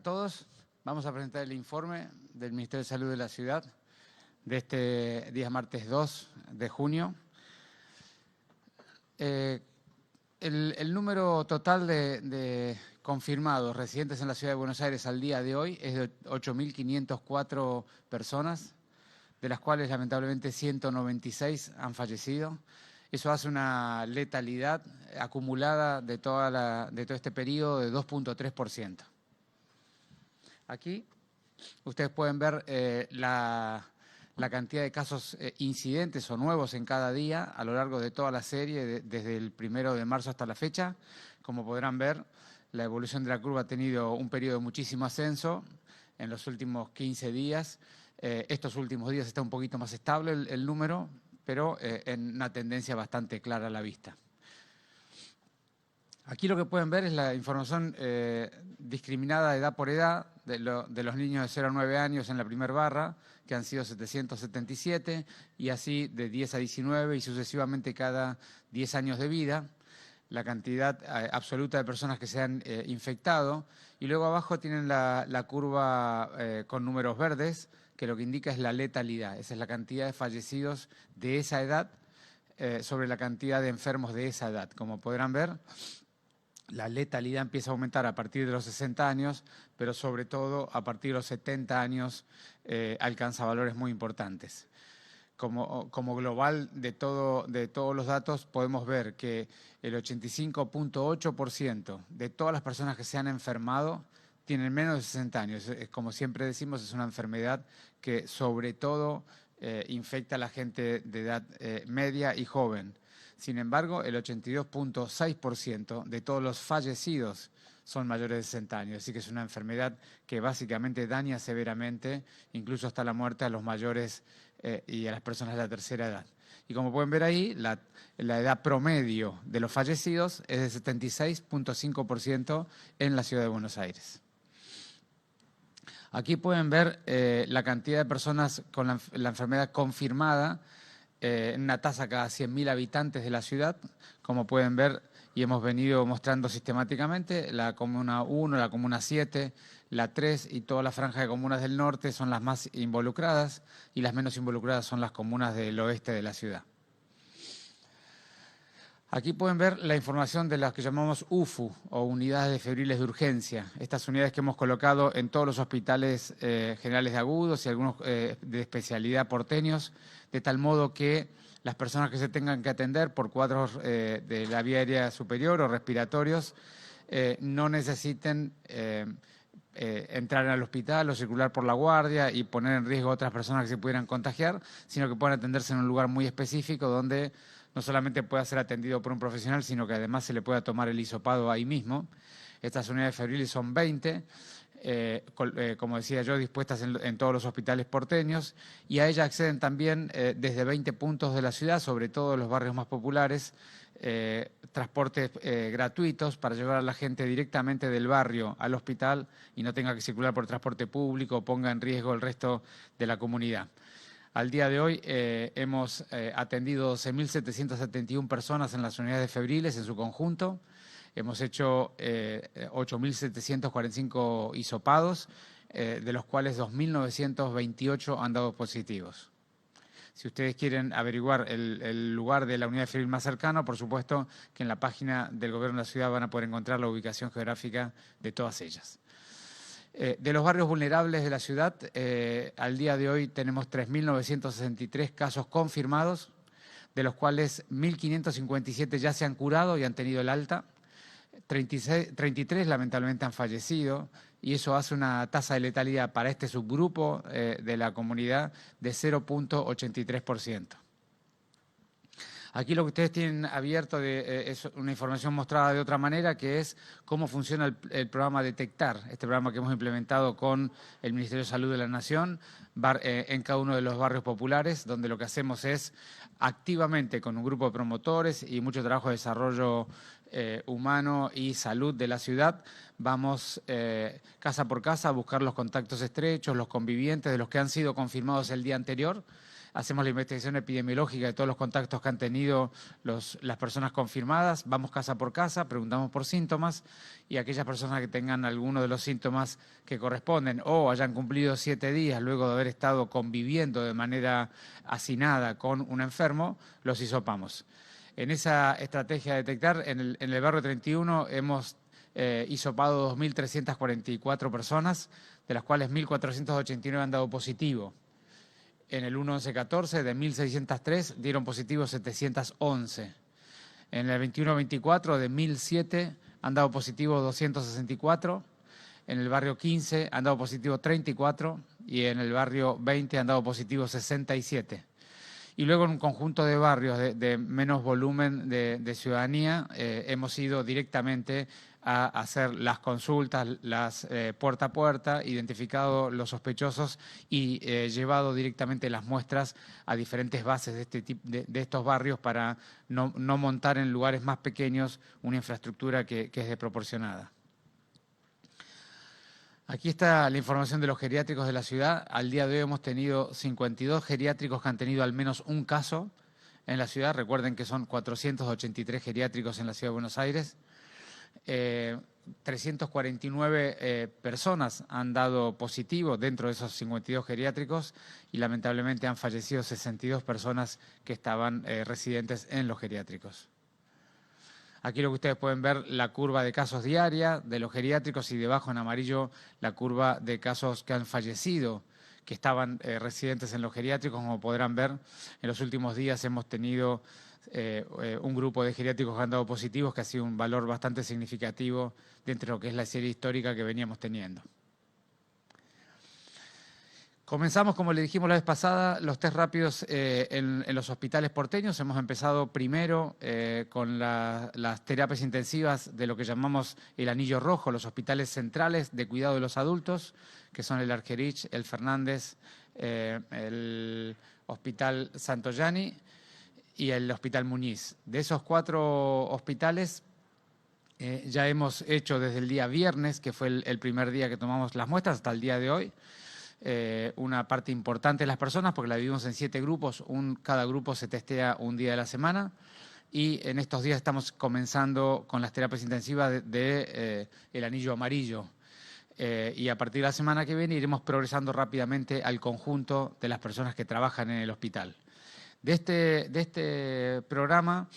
a todos. Vamos a presentar el informe del Ministerio de Salud de la Ciudad de este día martes 2 de junio. El número total de confirmados residentes en la Ciudad de Buenos Aires al día de hoy es de 8.504 personas, de las cuales lamentablemente 196 han fallecido. Eso hace una letalidad acumulada de todo este periodo de 2.3%. Aquí ustedes pueden ver la cantidad de casos incidentes o nuevos en cada día a lo largo de toda la serie, desde el 1 de marzo hasta la fecha. Como podrán ver, la evolución de la curva ha tenido un periodo de muchísimo ascenso en los últimos 15 días. Estos últimos días está un poquito más estable el número, pero en una tendencia bastante clara a la vista. Aquí lo que pueden ver es la información discriminada edad por edad de los niños de 0 a 9 años en la primera barra, que han sido 777, y así de 10 a 19 y sucesivamente cada 10 años de vida, la cantidad absoluta de personas que se han infectado. Y luego abajo tienen la curva con números verdes, que lo que indica es la letalidad. Esa es la cantidad de fallecidos de esa edad sobre la cantidad de enfermos de esa edad. Como podrán ver, la letalidad empieza a aumentar a partir de los 60 años, pero sobre todo a partir de los 70 años alcanza valores muy importantes. Como global de todos los datos podemos ver que el 85.8% de todas las personas que se han enfermado tienen menos de 60 años. Como siempre decimos, es una enfermedad que sobre todo infecta a la gente de edad media y joven. Sin embargo, el 82.6% de todos los fallecidos son mayores de 60 años, así que es una enfermedad que básicamente daña severamente, incluso hasta la muerte a los mayores y a las personas de la tercera edad. Y como pueden ver ahí, la edad promedio de los fallecidos es de 76.5% en la Ciudad de Buenos Aires. Aquí pueden ver la cantidad de personas con la enfermedad confirmada, en una tasa cada 100.000 habitantes de la ciudad, como pueden ver, y hemos venido mostrando sistemáticamente, la Comuna 1, la Comuna 7, la 3 y toda la franja de comunas del norte son las más involucradas y las menos involucradas son las comunas del oeste de la ciudad. Aquí pueden ver la información de las que llamamos UFU, o unidades febriles de urgencia. Estas unidades que hemos colocado en todos los hospitales generales de agudos y algunos de especialidad porteños, de tal modo que las personas que se tengan que atender por cuadros de la vía aérea superior o respiratorios no necesiten entrar al hospital o circular por la guardia y poner en riesgo a otras personas que se pudieran contagiar, sino que puedan atenderse en un lugar muy específico donde no solamente pueda ser atendido por un profesional, sino que además se le pueda tomar el hisopado ahí mismo. Estas unidades febriles son 20, como decía yo, dispuestas en todos los hospitales porteños, y a ellas acceden también desde 20 puntos de la ciudad, sobre todo en los barrios más populares, transportes gratuitos para llevar a la gente directamente del barrio al hospital y no tenga que circular por transporte público o ponga en riesgo el resto de la comunidad. Al día de hoy hemos atendido 12.771 personas en las unidades febriles en su conjunto. Hemos hecho 8.745 hisopados, de los cuales 2.928 han dado positivos. Si ustedes quieren averiguar el lugar de la unidad febril más cercano, por supuesto que en la página del Gobierno de la Ciudad van a poder encontrar la ubicación geográfica de todas ellas. De los barrios vulnerables de la ciudad, al día de hoy tenemos 3.963 casos confirmados, de los cuales 1.557 ya se han curado y han tenido el alta, 33 lamentablemente han fallecido, y eso hace una tasa de letalidad para este subgrupo de la comunidad de 0.83%. Aquí lo que ustedes tienen abierto es una información mostrada de otra manera, que es cómo funciona el programa Detectar, este programa que hemos implementado con el Ministerio de Salud de la Nación en cada uno de los barrios populares, donde lo que hacemos es activamente con un grupo de promotores y mucho trabajo de desarrollo humano y salud de la ciudad, vamos casa por casa a buscar los contactos estrechos, los convivientes de los que han sido confirmados el día anterior. hacemos la investigación epidemiológica de todos los contactos que han tenido las personas confirmadas, vamos casa por casa, preguntamos por síntomas y aquellas personas que tengan alguno de los síntomas que corresponden o hayan cumplido 7 días luego de haber estado conviviendo de manera hacinada con un enfermo, los hisopamos. En esa estrategia de detectar, en el barrio 31 hemos hisopado 2.344 personas, de las cuales 1.489 han dado positivo. En el 1114, de 1.603, dieron positivo 711. En el 21-24, de 1.007, han dado positivo 264. En el barrio 15 han dado positivo 34 y en el barrio 20 han dado positivo 67. Y luego en un conjunto de barrios de menos volumen de ciudadanía hemos ido directamente a hacer las consultas, las puerta a puerta, identificado los sospechosos y llevado directamente las muestras a diferentes bases de estos barrios para no montar en lugares más pequeños una infraestructura que es desproporcionada. Aquí está la información de los geriátricos de la ciudad. Al día de hoy hemos tenido 52 geriátricos que han tenido al menos un caso en la ciudad. Recuerden que son 483 geriátricos en la ciudad de Buenos Aires. 349 personas han dado positivo dentro de esos 52 geriátricos y lamentablemente han fallecido 62 personas que estaban residentes en los geriátricos. Aquí lo que ustedes pueden ver, la curva de casos diaria de los geriátricos y debajo en amarillo la curva de casos que han fallecido, que estaban residentes en los geriátricos. Como podrán ver, en los últimos días hemos tenido un grupo de geriátricos que han dado positivos, que ha sido un valor bastante significativo dentro de lo que es la serie histórica que veníamos teniendo. Comenzamos, como le dijimos la vez pasada, los test rápidos en los hospitales porteños. Hemos empezado primero con las terapias intensivas de lo que llamamos el anillo rojo, los hospitales centrales de cuidado de los adultos, que son el Argerich, el Fernández, el Hospital Santoyani y el Hospital Muñiz. De esos 4 hospitales ya hemos hecho desde el día viernes, que fue el primer día que tomamos las muestras, hasta el día de hoy, una parte importante de las personas, porque la dividimos en 7 grupos, cada grupo se testea un día de la semana, y en estos días estamos comenzando con las terapias intensivas el anillo amarillo, y a partir de la semana que viene iremos progresando rápidamente al conjunto de las personas que trabajan en el hospital. De este programa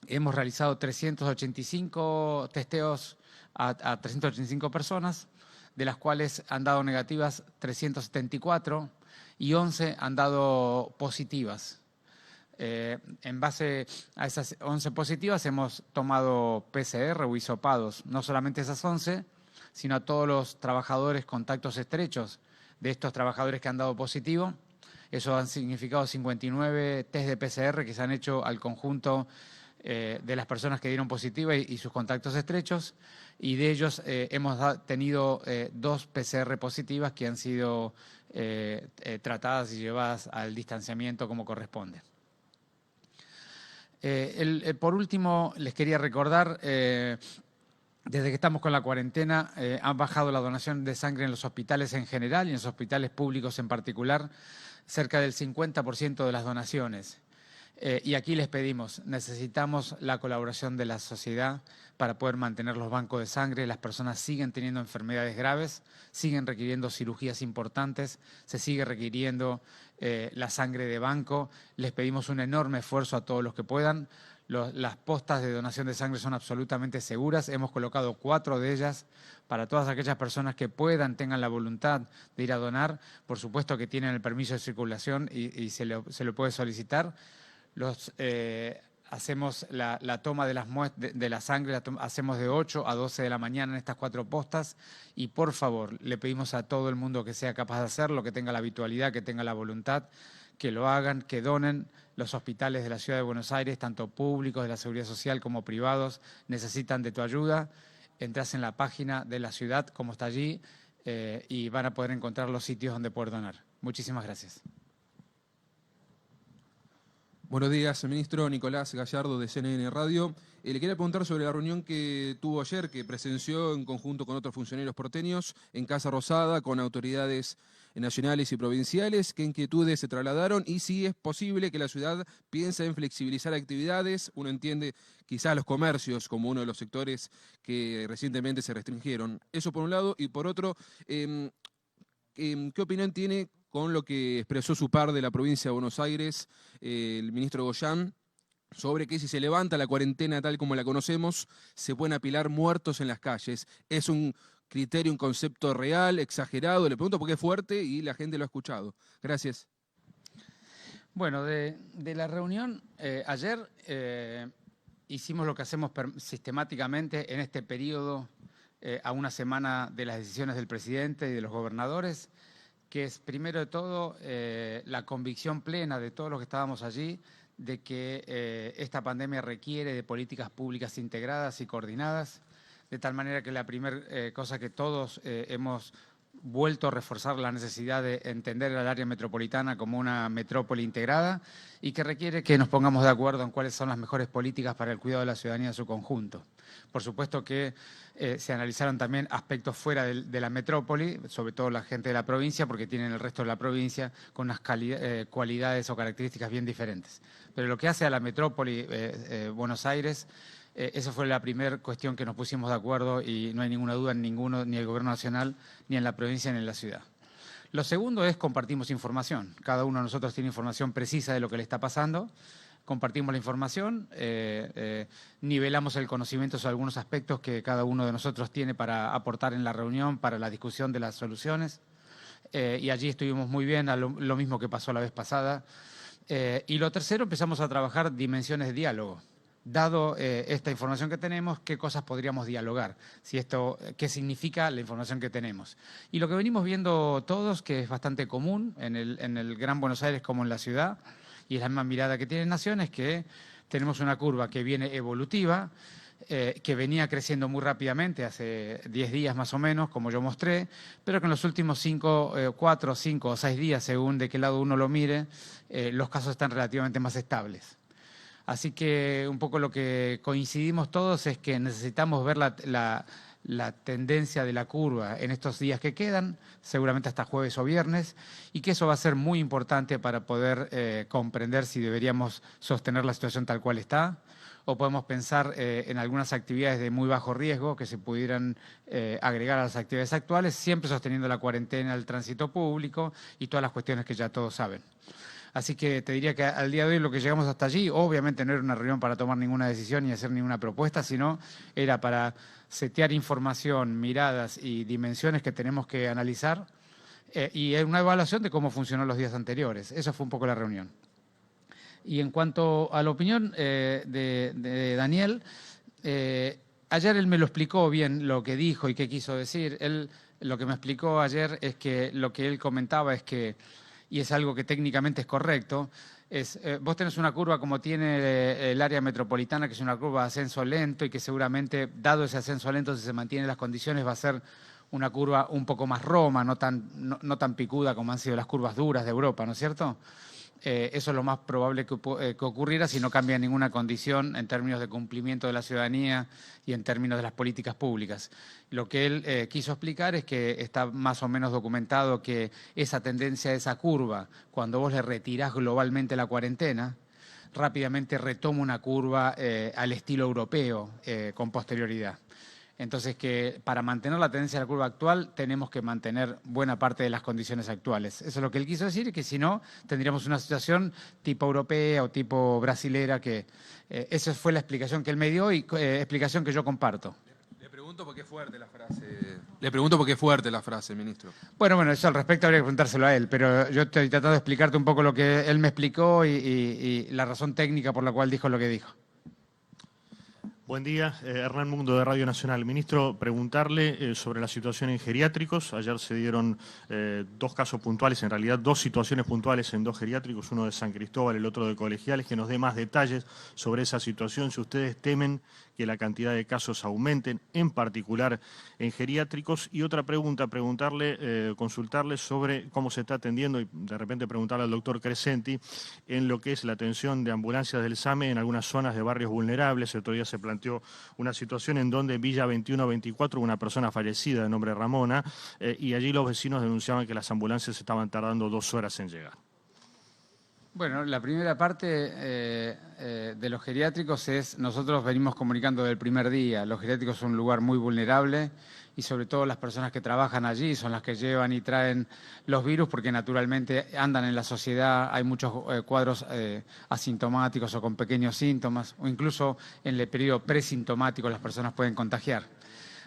hemos realizado 385 testeos a 385 personas, de las cuales han dado negativas 374 y 11 han dado positivas. En base a esas 11 positivas hemos tomado PCR o hisopados, no solamente esas 11, sino a todos los trabajadores contactos estrechos de estos trabajadores que han dado positivo. Eso han significado 59 test de PCR que se han hecho al conjunto de las personas que dieron positiva y sus contactos estrechos, y de ellos hemos tenido 2 PCR positivas que han sido tratadas y llevadas al distanciamiento como corresponde. Por último, les quería recordar, desde que estamos con la cuarentena, han bajado la donación de sangre en los hospitales en general y en los hospitales públicos en particular, cerca del 50% de las donaciones. Y aquí les pedimos, necesitamos la colaboración de la sociedad para poder mantener los bancos de sangre. Las personas siguen teniendo enfermedades graves, siguen requiriendo cirugías importantes, se sigue requiriendo la sangre de banco. Les pedimos un enorme esfuerzo a todos los que puedan. Las postas de donación de sangre son absolutamente seguras. Hemos colocado 4 de ellas para todas aquellas personas que puedan, tengan la voluntad de ir a donar. Por supuesto que tienen el permiso de circulación y se lo puede solicitar. Hacemos la toma de la sangre, hacemos de 8 a 12 de la mañana en estas 4 postas, y por favor le pedimos a todo el mundo que sea capaz de hacerlo, que tenga la habitualidad, que tenga la voluntad, que lo hagan, que donen. Los hospitales de la Ciudad de Buenos Aires, tanto públicos de la Seguridad Social como privados, necesitan de tu ayuda. Entrás en la página de la ciudad, como está allí, y van a poder encontrar los sitios donde poder donar. Muchísimas gracias. Buenos días, ministro. Nicolás Gallardo, de CNN Radio. Le quería preguntar sobre la reunión que tuvo ayer, que presenció en conjunto con otros funcionarios porteños en Casa Rosada, con autoridades nacionales y provinciales, qué inquietudes se trasladaron y si es posible que la ciudad piense en flexibilizar actividades. Uno entiende quizás los comercios como uno de los sectores que recientemente se restringieron. Eso por un lado, y por otro, ¿qué opinión tiene con lo que expresó su par de la provincia de Buenos Aires, el ministro Goyán, sobre que si se levanta la cuarentena tal como la conocemos, se pueden apilar muertos en las calles? ¿Es un criterio, un concepto real, exagerado? Le pregunto porque es fuerte y la gente lo ha escuchado. Gracias. Bueno, de la reunión ayer hicimos lo que hacemos sistemáticamente en este periodo a una semana de las decisiones del presidente y de los gobernadores, que es primero de todo la convicción plena de todos los que estábamos allí de que esta pandemia requiere de políticas públicas integradas y coordinadas, de tal manera que la primera cosa que todos hemos vuelto a reforzar la necesidad de entender al área metropolitana como una metrópoli integrada y que requiere que nos pongamos de acuerdo en cuáles son las mejores políticas para el cuidado de la ciudadanía en su conjunto. Por supuesto que se analizaron también aspectos fuera de la metrópoli, sobre todo la gente de la provincia, porque tienen el resto de la provincia con unas cualidades o características bien diferentes. Pero lo que hace a la metrópoli Buenos Aires, esa fue la primera cuestión que nos pusimos de acuerdo y no hay ninguna duda en ninguno, ni el Gobierno Nacional, ni en la provincia, ni en la ciudad. Lo segundo es compartimos información. Cada uno de nosotros tiene información precisa de lo que le está pasando. Compartimos la información, nivelamos el conocimiento sobre algunos aspectos que cada uno de nosotros tiene para aportar en la reunión, para la discusión de las soluciones. Y allí estuvimos muy bien, lo mismo que pasó la vez pasada. Y lo tercero, empezamos a trabajar dimensiones de diálogo. Dado esta información que tenemos, ¿qué cosas podríamos dialogar? ¿Qué significa la información que tenemos? Y lo que venimos viendo todos, que es bastante común en el Gran Buenos Aires como en la ciudad, y es la misma mirada que tiene Nación, es que tenemos una curva que viene evolutiva, que venía creciendo muy rápidamente hace 10 días más o menos, como yo mostré, pero que en los últimos 4, 5 o 6 días, según de qué lado uno lo mire, los casos están relativamente más estables. Así que un poco lo que coincidimos todos es que necesitamos ver la tendencia de la curva en estos días que quedan, seguramente hasta jueves o viernes, y que eso va a ser muy importante para poder comprender si deberíamos sostener la situación tal cual está, o podemos pensar en algunas actividades de muy bajo riesgo que se pudieran agregar a las actividades actuales, siempre sosteniendo la cuarentena, el tránsito público y todas las cuestiones que ya todos saben. Así que te diría que al día de hoy lo que llegamos hasta allí, obviamente no era una reunión para tomar ninguna decisión ni hacer ninguna propuesta, sino era para setear información, miradas y dimensiones que tenemos que analizar y una evaluación de cómo funcionó los días anteriores. Esa fue un poco la reunión. Y en cuanto a la opinión de Daniel, ayer él me lo explicó bien lo que dijo y qué quiso decir. Él lo que me explicó ayer es que lo que él comentaba es que, y es algo que técnicamente es correcto, vos tenés una curva como tiene el área metropolitana, que es una curva de ascenso lento y que seguramente, dado ese ascenso lento, si se mantienen las condiciones, va a ser una curva un poco más roma, no tan picuda como han sido las curvas duras de Europa, ¿no es cierto? Eso es lo más probable que ocurriera si no cambia ninguna condición en términos de cumplimiento de la ciudadanía y en términos de las políticas públicas. Lo que él quiso explicar es que está más o menos documentado que esa tendencia, esa curva, cuando vos le retirás globalmente la cuarentena, rápidamente retoma una curva al estilo europeo con posterioridad. Entonces, que para mantener la tendencia de la curva actual tenemos que mantener buena parte de las condiciones actuales. Eso es lo que él quiso decir, y que si no, tendríamos una situación tipo europea o tipo brasilera, que esa fue la explicación que él me dio y explicación que yo comparto. Le pregunto por qué es fuerte la frase. Le pregunto por qué es fuerte la frase, ministro. Bueno, eso al respecto habría que preguntárselo a él, pero yo estoy tratando de explicarte un poco lo que él me explicó y la razón técnica por la cual dijo lo que dijo. Buen día, Hernán Mundo de Radio Nacional. Ministro, preguntarle sobre la situación en geriátricos. Ayer se dieron 2 casos puntuales, en realidad 2 situaciones puntuales en 2 geriátricos, uno de San Cristóbal, el otro de Colegiales, que nos dé más detalles sobre esa situación, si ustedes temen que la cantidad de casos aumenten, en particular en geriátricos. Y otra pregunta, consultarle sobre cómo se está atendiendo y de repente preguntarle al doctor Crescenti en lo que es la atención de ambulancias del SAME en algunas zonas de barrios vulnerables. El otro día se planteó una situación en donde en Villa 21-24 hubo una persona fallecida de nombre Ramona y allí los vecinos denunciaban que las ambulancias estaban tardando 2 horas en llegar. Bueno, la primera parte de los geriátricos es, nosotros venimos comunicando desde el primer día, los geriátricos son un lugar muy vulnerable y sobre todo las personas que trabajan allí son las que llevan y traen los virus porque naturalmente andan en la sociedad, hay muchos cuadros asintomáticos o con pequeños síntomas o incluso en el periodo presintomático las personas pueden contagiar.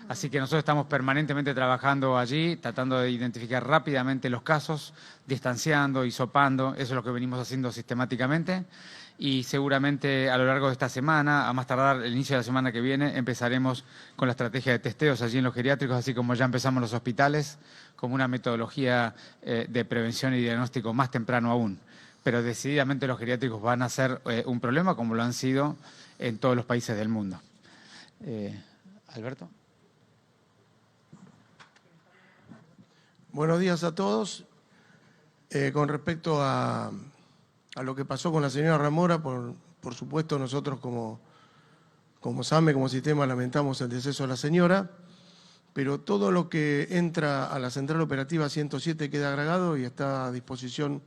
Así que nosotros estamos permanentemente trabajando allí, tratando de identificar rápidamente los casos, distanciando, hisopando, eso es lo que venimos haciendo sistemáticamente y seguramente a lo largo de esta semana, a más tardar el inicio de la semana que viene, empezaremos con la estrategia de testeos allí en los geriátricos, así como ya empezamos en los hospitales, como una metodología de prevención y diagnóstico más temprano aún. Pero decididamente los geriátricos van a ser un problema como lo han sido en todos los países del mundo. Alberto. Buenos días a todos. Con respecto a lo que pasó con la señora Ramora, por supuesto nosotros como SAME, como sistema, lamentamos el deceso de la señora, pero todo lo que entra a la Central Operativa 107 queda agregado y está a disposición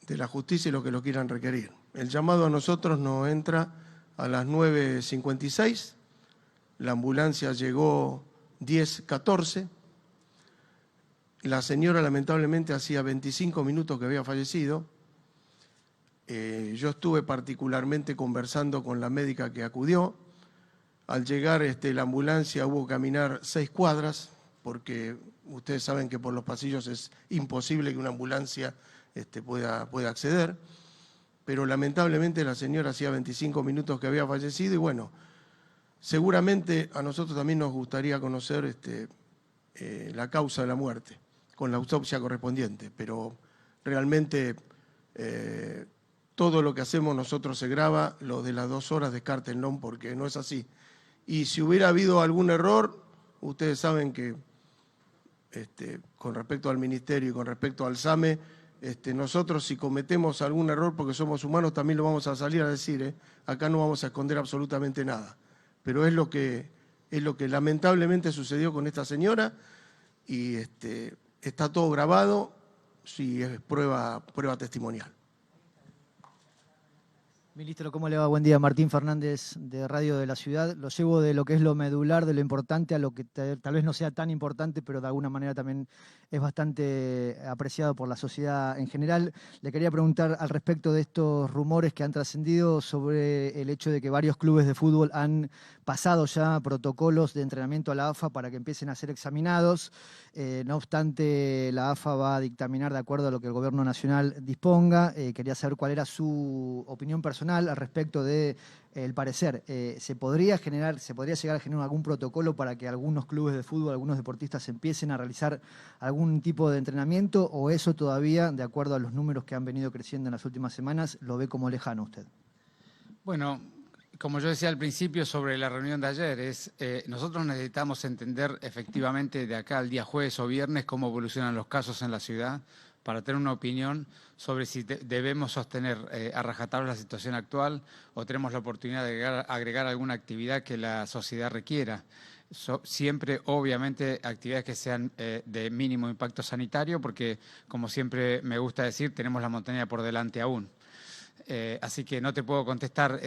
de la justicia y los que lo quieran requerir. El llamado a nosotros nos entra a las 9:56, la ambulancia llegó 10:14, la señora lamentablemente hacía 25 minutos que había fallecido. Yo estuve particularmente conversando con la médica que acudió. Al llegar la ambulancia hubo que caminar 6 cuadras, porque ustedes saben que por los pasillos es imposible que una ambulancia pueda acceder. Pero lamentablemente la señora hacía 25 minutos que había fallecido y bueno, seguramente a nosotros también nos gustaría conocer la causa de la muerte, con la autopsia correspondiente, pero realmente todo lo que hacemos nosotros se graba, lo de las 2 horas descártenlo porque no es así. Y si hubiera habido algún error, ustedes saben que con respecto al Ministerio y con respecto al SAME, nosotros si cometemos algún error porque somos humanos también lo vamos a salir a decir, acá no vamos a esconder absolutamente nada. Pero es lo que lamentablemente sucedió con esta señora y está todo grabado, sí, es prueba testimonial. Ministro, ¿cómo le va? Buen día. Martín Fernández, de Radio de la Ciudad. Lo llevo de lo que es lo medular, de lo importante, a lo que tal vez no sea tan importante, pero de alguna manera también es bastante apreciado por la sociedad en general. Le quería preguntar al respecto de estos rumores que han trascendido sobre el hecho de que varios clubes de fútbol han pasado ya protocolos de entrenamiento a la AFA para que empiecen a ser examinados. No obstante, la AFA va a dictaminar de acuerdo a lo que el Gobierno Nacional disponga. Quería saber cuál era su opinión personal al respecto de el parecer. ¿Se podría llegar a generar algún protocolo para que algunos clubes de fútbol, algunos deportistas empiecen a realizar algún tipo de entrenamiento o eso todavía, de acuerdo a los números que han venido creciendo en las últimas semanas, lo ve como lejano usted? Bueno, como yo decía al principio sobre la reunión de ayer, nosotros necesitamos entender efectivamente de acá al día jueves o viernes cómo evolucionan los casos en la ciudad para tener una opinión sobre si debemos sostener a rajatabla la situación actual o tenemos la oportunidad de agregar alguna actividad que la sociedad requiera. Siempre, obviamente, actividades que sean de mínimo impacto sanitario, porque, como siempre me gusta decir, tenemos la montaña por delante aún. Así que no te puedo contestar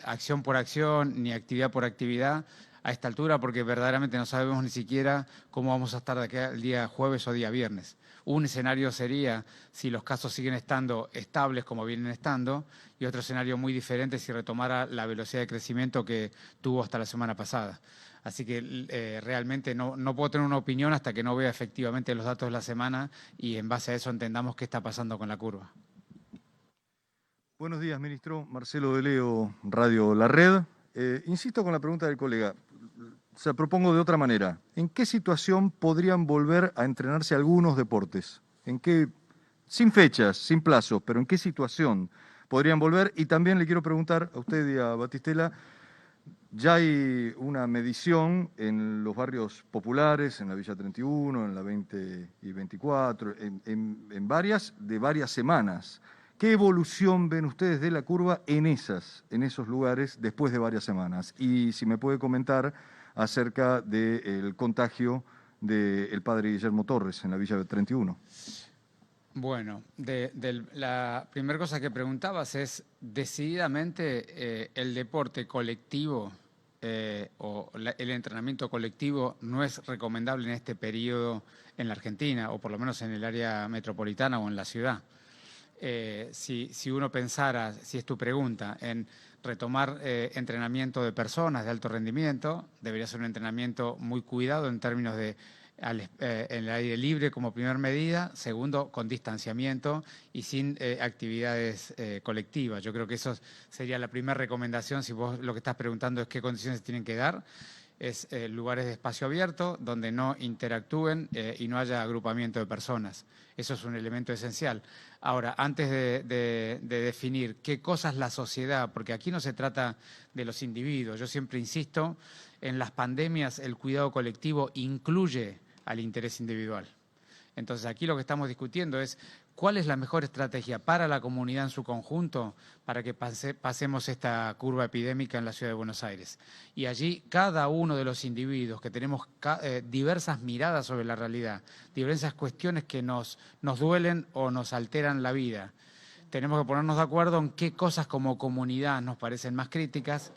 acción por acción ni actividad por actividad a esta altura porque verdaderamente no sabemos ni siquiera cómo vamos a estar de aquí al día jueves o día viernes. Un escenario sería si los casos siguen estando estables como vienen estando y otro escenario muy diferente si retomara la velocidad de crecimiento que tuvo hasta la semana pasada. Así que realmente no puedo tener una opinión hasta que no vea efectivamente los datos de la semana y en base a eso entendamos qué está pasando con la curva. Buenos días, ministro. Marcelo de Leo, Radio La Red. Insisto con la pregunta del colega. Se propongo de otra manera. ¿En qué situación podrían volver a entrenarse algunos deportes? ¿En qué, sin fechas, sin plazos, pero en qué situación podrían volver? Y también le quiero preguntar a usted y a Batistela, Ya hay una medición en los barrios populares, en la Villa 31, en la 20 y 24, en varias, de varias semanas. ¿Qué evolución ven ustedes de la curva en esos lugares después de varias semanas? Y si me puede comentar acerca del contagio del padre Guillermo Torres en la Villa 31. Bueno, la primera cosa que preguntabas es, decididamente el deporte colectivo el entrenamiento colectivo no es recomendable en este periodo en la Argentina, o por lo menos en el área metropolitana o en la ciudad. Si uno pensara, si es tu pregunta, en retomar entrenamiento de personas de alto rendimiento, debería ser un entrenamiento muy cuidado en términos de en el aire libre como primera medida, segundo, con distanciamiento y sin actividades colectivas. Yo creo que eso sería la primera recomendación si vos lo que estás preguntando es qué condiciones tienen que dar. Es lugares de espacio abierto donde no interactúen y no haya agrupamiento de personas. Eso es un elemento esencial. Ahora, antes de definir qué cosa es la sociedad, porque aquí no se trata de los individuos, yo siempre insisto, en las pandemias el cuidado colectivo incluye al interés individual. Entonces, aquí lo que estamos discutiendo es cuál es la mejor estrategia para la comunidad en su conjunto para que pasemos esta curva epidémica en la Ciudad de Buenos Aires. Y allí cada uno de los individuos que tenemos diversas miradas sobre la realidad, diversas cuestiones que nos duelen o nos alteran la vida, tenemos que ponernos de acuerdo en qué cosas como comunidad nos parecen más críticas,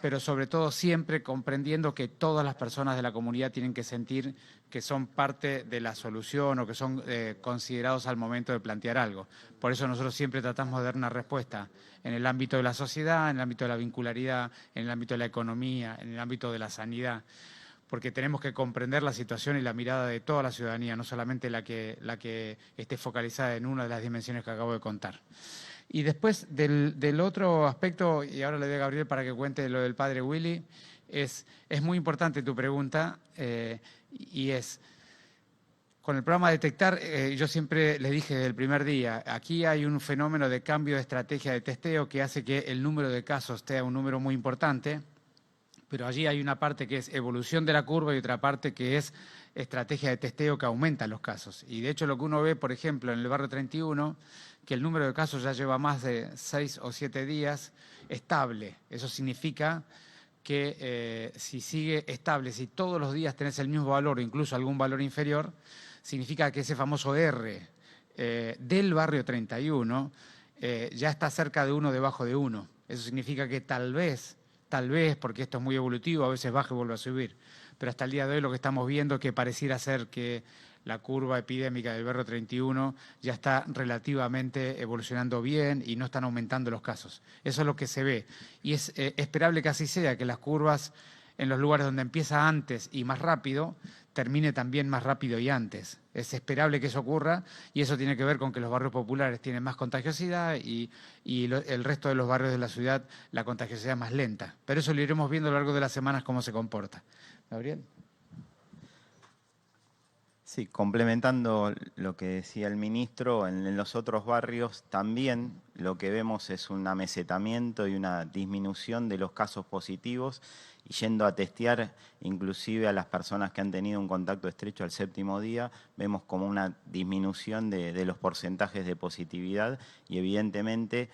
pero sobre todo siempre comprendiendo que todas las personas de la comunidad tienen que sentir que son parte de la solución o que son considerados al momento de plantear algo. Por eso nosotros siempre tratamos de dar una respuesta en el ámbito de la sociedad, en el ámbito de la vincularidad, en el ámbito de la economía, en el ámbito de la sanidad, porque tenemos que comprender la situación y la mirada de toda la ciudadanía, no solamente la que esté focalizada en una de las dimensiones que acabo de contar. Y después del otro aspecto, y ahora le doy a Gabriel para que cuente lo del padre Willy, es muy importante tu pregunta y es, con el programa Detectar, yo siempre les dije desde el primer día, aquí hay un fenómeno de cambio de estrategia de testeo que hace que el número de casos sea un número muy importante, pero allí hay una parte que es evolución de la curva y otra parte que es estrategia de testeo que aumenta los casos. Y de hecho lo que uno ve, por ejemplo, en el barrio 31, que el número de casos ya lleva más de 6 o 7 días estable. Eso significa que si sigue estable, si todos los días tenés el mismo valor o incluso algún valor inferior, significa que ese famoso R del barrio 31 ya está cerca de 1 debajo de 1. Eso significa que tal vez, porque esto es muy evolutivo, a veces baja y vuelve a subir, pero hasta el día de hoy lo que estamos viendo es que pareciera ser que la curva epidémica del barrio 31 ya está relativamente evolucionando bien y no están aumentando los casos. Eso es lo que se ve. Y es esperable que así sea, que las curvas en los lugares donde empieza antes y más rápido, termine también más rápido y antes. Es esperable que eso ocurra y eso tiene que ver con que los barrios populares tienen más contagiosidad y el resto de los barrios de la ciudad la contagiosidad es más lenta. Pero eso lo iremos viendo a lo largo de las semanas cómo se comporta. Gabriel. Sí, complementando lo que decía el ministro, en los otros barrios también lo que vemos es un amesetamiento y una disminución de los casos positivos y yendo a testear inclusive a las personas que han tenido un contacto estrecho al 7º día, vemos como una disminución de los porcentajes de positividad y evidentemente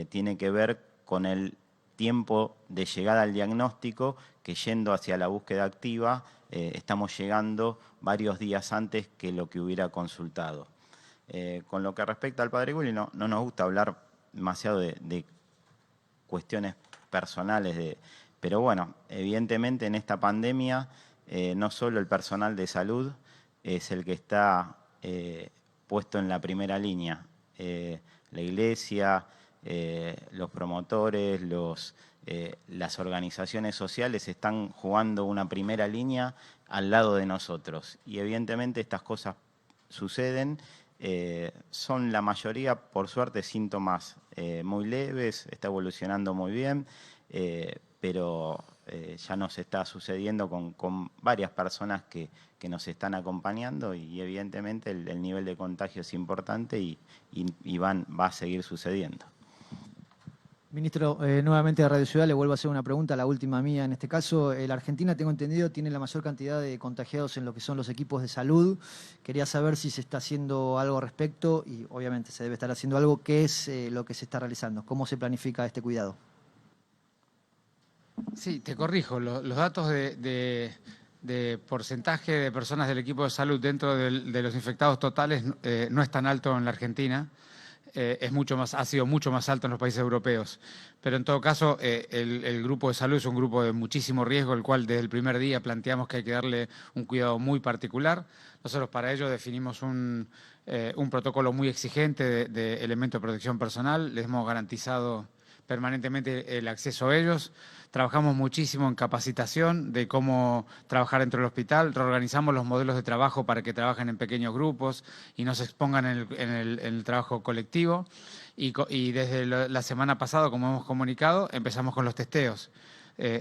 tiene que ver con el tiempo de llegada al diagnóstico que yendo hacia la búsqueda activa estamos llegando varios días antes que lo que hubiera consultado. Con lo que respecta al padre Willy, no nos gusta hablar demasiado de cuestiones personales, pero bueno, evidentemente en esta pandemia no solo el personal de salud es el que está puesto en la primera línea. La iglesia, los promotores, las organizaciones sociales están jugando una primera línea al lado de nosotros. Y evidentemente estas cosas suceden, son la mayoría, por suerte, síntomas muy leves, está evolucionando muy bien, pero ya nos está sucediendo con varias personas que nos están acompañando y evidentemente el nivel de contagio es importante y va a seguir sucediendo. Ministro, nuevamente de Radio Ciudad le vuelvo a hacer una pregunta, la última mía en este caso. La Argentina, tengo entendido, tiene la mayor cantidad de contagiados en lo que son los equipos de salud. Quería saber si se está haciendo algo al respecto y obviamente se debe estar haciendo algo. ¿Qué es lo que se está realizando? ¿Cómo se planifica este cuidado? Sí, te corrijo, los datos de porcentaje de personas del equipo de salud dentro de los infectados totales no es tan alto en la Argentina. Ha sido mucho más alto en los países europeos. Pero en todo caso, el grupo de salud es un grupo de muchísimo riesgo, el cual desde el primer día planteamos que hay que darle un cuidado muy particular. Nosotros para ello definimos un protocolo muy exigente de elementos de protección personal. Les hemos garantizado permanentemente el acceso a ellos. Trabajamos muchísimo en capacitación de cómo trabajar dentro del hospital, reorganizamos los modelos de trabajo para que trabajen en pequeños grupos y no se expongan en el trabajo colectivo. Y desde la semana pasada, como hemos comunicado, empezamos con los testeos.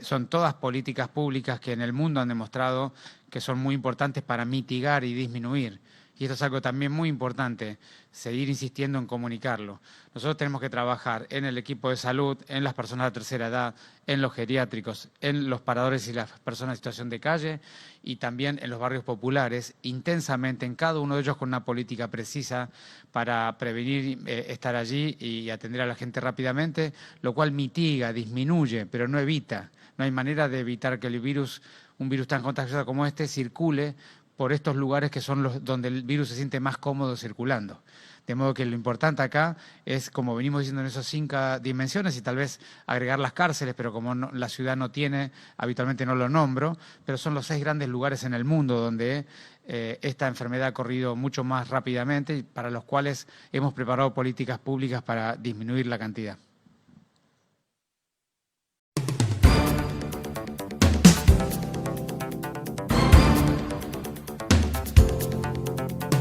Son todas políticas públicas que en el mundo han demostrado que son muy importantes para mitigar y disminuir. Y esto es algo también muy importante, seguir insistiendo en comunicarlo. Nosotros tenemos que trabajar en el equipo de salud, en las personas de tercera edad, en los geriátricos, en los paradores y las personas en situación de calle y también en los barrios populares, intensamente en cada uno de ellos con una política precisa para prevenir, estar allí y atender a la gente rápidamente, lo cual mitiga, disminuye, pero no evita. No hay manera de evitar que un virus tan contagioso como este, circule por estos lugares que son donde el virus se siente más cómodo circulando. De modo que lo importante acá es, como venimos diciendo en esas 5 dimensiones, y tal vez agregar las cárceles, pero como la ciudad no tiene, habitualmente no lo nombro, pero son los 6 grandes lugares en el mundo donde esta enfermedad ha corrido mucho más rápidamente y para los cuales hemos preparado políticas públicas para disminuir la cantidad.